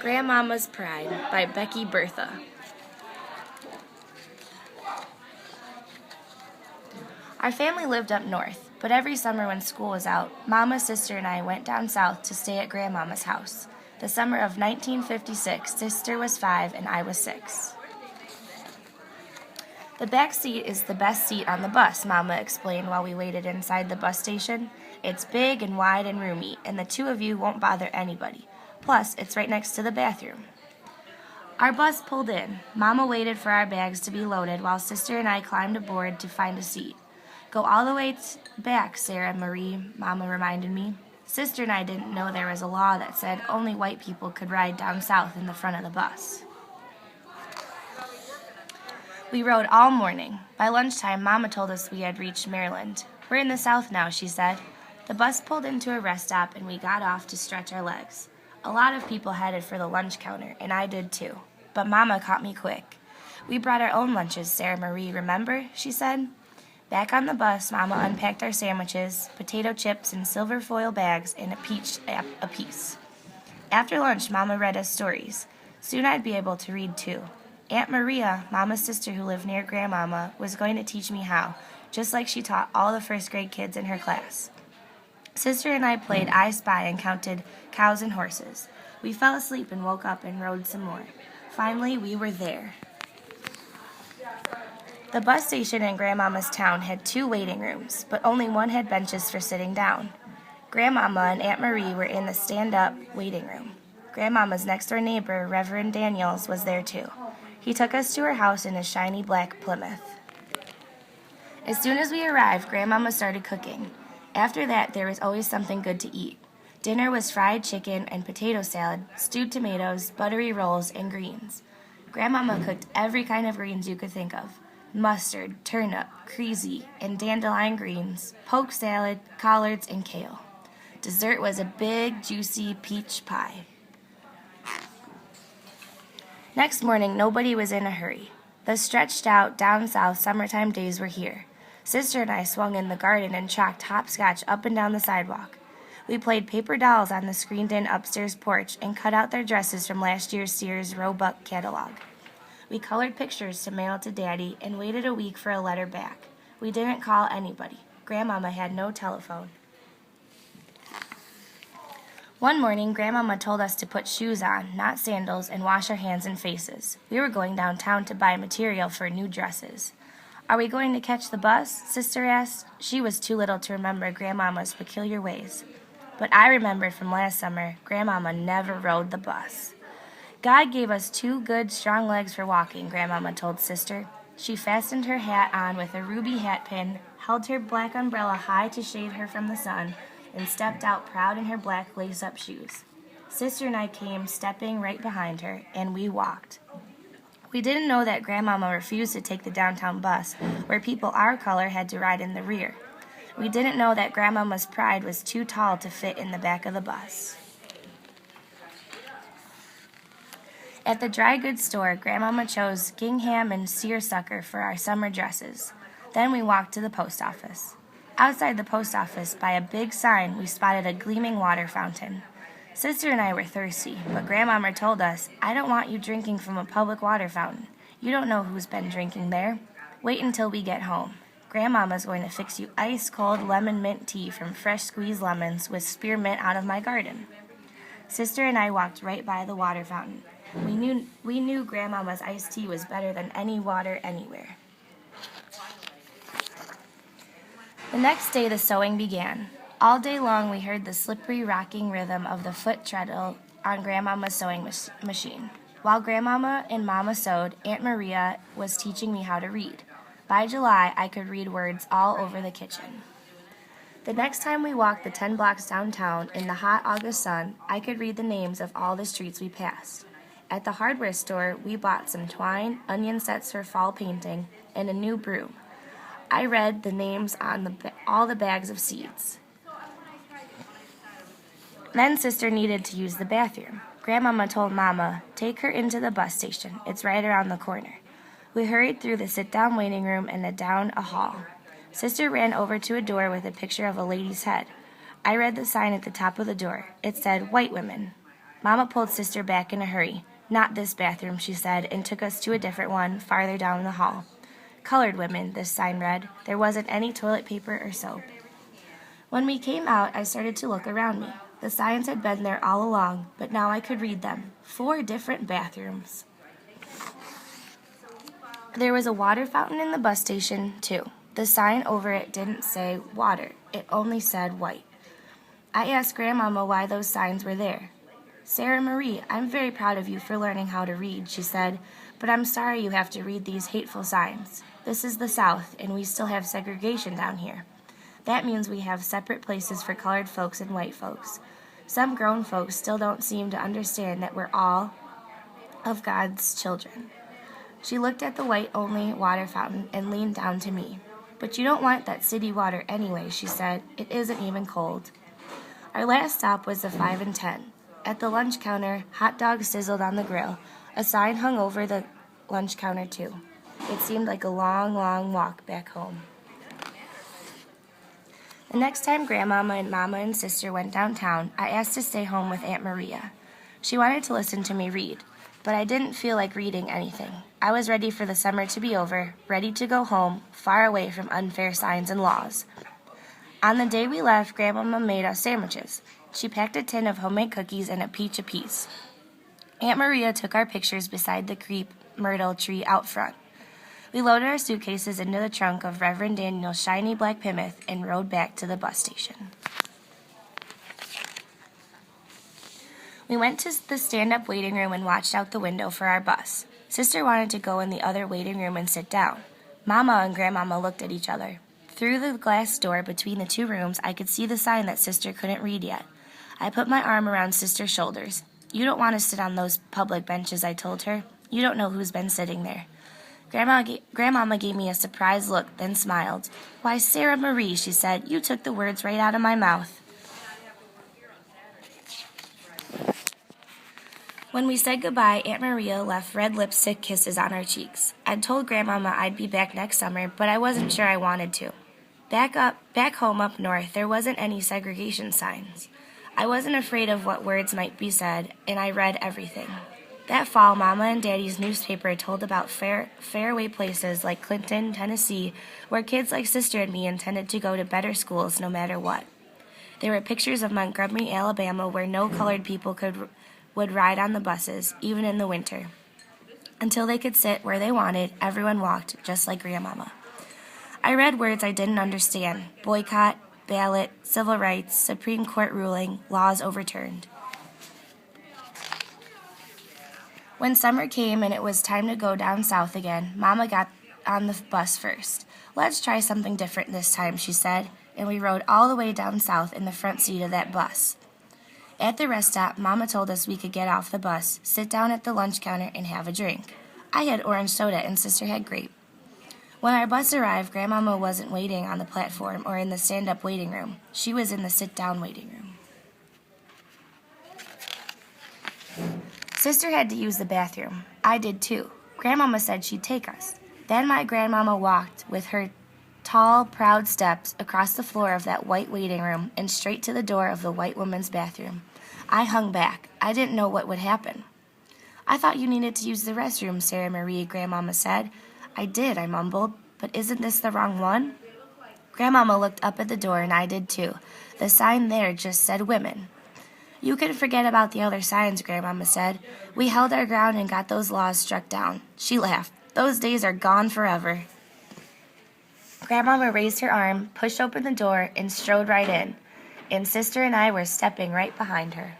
Grandmama's Pride by Becky Birtha. Our family lived up north, but every summer when school was out, Mama, sister, and I went down south to stay at Grandmama's house. The summer of 1956, sister was 5 and I was 6. The back seat is the best seat on the bus, Mama explained while we waited inside the bus station. It's big and wide and roomy, and the two of you won't bother anybody. Plus, it's right next to the bathroom. Our bus pulled in. Mama waited for our bags to be loaded while sister and I climbed aboard to find a seat. Go all the way back, Sarah Marie, Mama reminded me. Sister and I didn't know there was a law that said only white people could ride down south in the front of the bus. We rode all morning. By lunchtime, Mama told us we had reached Maryland. We're in the South now, she said. The bus pulled into a rest stop and we got off to stretch our legs. A lot of people headed for the lunch counter, and I did too. But Mama caught me quick. We brought our own lunches, Sarah Marie, remember? She said. Back on the bus, Mama unpacked our sandwiches, potato chips in silver foil bags, and a peach apiece. After lunch, Mama read us stories. Soon I'd be able to read too. Aunt Maria, Mama's sister who lived near Grandmama, was going to teach me how, just like she taught all the first grade kids in her class. Sister and I played I Spy and counted cows and horses. We fell asleep and woke up and rode some more. Finally, we were there. The bus station in Grandmama's town had 2 waiting rooms, but only one had benches for sitting down. Grandmama and Aunt Marie were in the stand-up waiting room. Grandmama's next-door neighbor, Reverend Daniels, was there too. He took us to her house in a shiny black Plymouth. As soon as we arrived, Grandmama started cooking. After that, there was always something good to eat. Dinner was fried chicken and potato salad, stewed tomatoes, buttery rolls, and greens. Grandmama cooked every kind of greens you could think of. Mustard, turnip, creasy, and dandelion greens, poke salad, collards, and kale. Dessert was a big, juicy peach pie. Next morning, nobody was in a hurry. The stretched out, down south summertime days were here. Sister and I swung in the garden and chalked hopscotch up and down the sidewalk. We played paper dolls on the screened-in upstairs porch and cut out their dresses from last year's Sears Roebuck catalog. We colored pictures to mail to Daddy and waited a week for a letter back. We didn't call anybody. Grandmama had no telephone. One morning, Grandmama told us to put shoes on, not sandals, and wash our hands and faces. We were going downtown to buy material for new dresses. Are we going to catch the bus? Sister asked. She was too little to remember Grandmama's peculiar ways. But I remembered from last summer, Grandmama never rode the bus. God gave us 2 good, strong legs for walking, Grandmama told Sister. She fastened her hat on with a ruby hat pin, held her black umbrella high to shade her from the sun, and stepped out proud in her black lace-up shoes. Sister and I came stepping right behind her, and we walked. We didn't know that Grandmama refused to take the downtown bus, where people our color had to ride in the rear. We didn't know that Grandmama's Pride was too tall to fit in the back of the bus. At the dry goods store, Grandmama chose gingham and seersucker for our summer dresses. Then we walked to the post office. Outside the post office, by a big sign, we spotted a gleaming water fountain. Sister and I were thirsty, but Grandmama told us, I don't want you drinking from a public water fountain. You don't know who's been drinking there. Wait until we get home. Grandmama's going to fix you ice-cold lemon mint tea from fresh squeezed lemons with spearmint out of my garden. Sister and I walked right by the water fountain. We knew Grandmama's iced tea was better than any water anywhere. The next day, the sewing began. All day long, we heard the slippery, rocking rhythm of the foot treadle on Grandmama's sewing machine. While Grandmama and Mama sewed, Aunt Maria was teaching me how to read. By July, I could read words all over the kitchen. The next time we walked the 10 blocks downtown in the hot August sun, I could read the names of all the streets we passed. At the hardware store, we bought some twine, onion sets for fall painting, and a new broom. I read the names on all the bags of seeds. Then Sister needed to use the bathroom. Grandmama told Mama, take her into the bus station. It's right around the corner. We hurried through the sit-down waiting room and down a hall. Sister ran over to a door with a picture of a lady's head. I read the sign at the top of the door. It said, white women. Mama pulled Sister back in a hurry. "Not this bathroom," she said, and took us to a different one farther down the hall. "Colored women," this sign read. There wasn't any toilet paper or soap. When we came out, I started to look around me. The signs had been there all along, but now I could read them. 4 different bathrooms. There was a water fountain in the bus station, too. The sign over it didn't say water. It only said white. I asked Grandmama why those signs were there. "Sarah Marie, I'm very proud of you for learning how to read," she said, "but I'm sorry you have to read these hateful signs. This is the South, and we still have segregation down here. That means we have separate places for colored folks and white folks. Some grown folks still don't seem to understand that we're all of God's children." She looked at the white-only water fountain and leaned down to me. "But you don't want that city water anyway," she said. "It isn't even cold." Our last stop was the 5 and 10. At the lunch counter, hot dogs sizzled on the grill. A sign hung over the lunch counter, too. It seemed like a long, long walk back home. The next time Grandmama and Mama and Sister went downtown, I asked to stay home with Aunt Maria. She wanted to listen to me read, but I didn't feel like reading anything. I was ready for the summer to be over, ready to go home, far away from unfair signs and laws. On the day we left, Grandmama made us sandwiches. She packed a tin of homemade cookies and a peach apiece. Aunt Maria took our pictures beside the crepe myrtle tree out front. We loaded our suitcases into the trunk of Reverend Daniel's shiny black Plymouth and rode back to the bus station. We went to the stand-up waiting room and watched out the window for our bus. Sister wanted to go in the other waiting room and sit down. Mama and Grandmama looked at each other. Through the glass door between the 2 rooms, I could see the sign that Sister couldn't read yet. I put my arm around Sister's shoulders. "You don't want to sit on those public benches," I told her. "You don't know who's been sitting there." Grandmama gave me a surprised look, then smiled. "Why, Sarah Marie," she said, "you took the words right out of my mouth." When we said goodbye, Aunt Maria left red lipstick kisses on our cheeks. I'd told Grandmama I'd be back next summer, but I wasn't sure I wanted to. Back home up north, there wasn't any segregation signs. I wasn't afraid of what words might be said, and I read everything. That fall, Mama and Daddy's newspaper told about faraway places like Clinton, Tennessee, where kids like Sister and me intended to go to better schools no matter what. There were pictures of Montgomery, Alabama, where no colored people would ride on the buses, even in the winter. Until they could sit where they wanted, everyone walked, just like Grandmama. I read words I didn't understand: boycott, ballot, civil rights, Supreme Court ruling, laws overturned. When summer came and it was time to go down south again, Mama got on the bus first. "Let's try something different this time," she said, and we rode all the way down south in the front seat of that bus. At the rest stop, Mama told us we could get off the bus, sit down at the lunch counter, and have a drink. I had orange soda and Sister had grape. When our bus arrived, Grandmama wasn't waiting on the platform or in the stand-up waiting room. She was in the sit-down waiting room. Sister had to use the bathroom. I did too. Grandmama said she'd take us. Then my Grandmama walked with her tall, proud steps across the floor of that white waiting room and straight to the door of the white woman's bathroom. I hung back. I didn't know what would happen. "I thought you needed to use the restroom, Sarah Marie," Grandmama said. "I did," I mumbled. "But isn't this the wrong one?" Grandmama looked up at the door, and I did too. The sign there just said women. "You can forget about the other signs," Grandmama said. "We held our ground and got those laws struck down." She laughed. "Those days are gone forever." Grandmama raised her arm, pushed open the door, and strode right in. And Sister and I were stepping right behind her.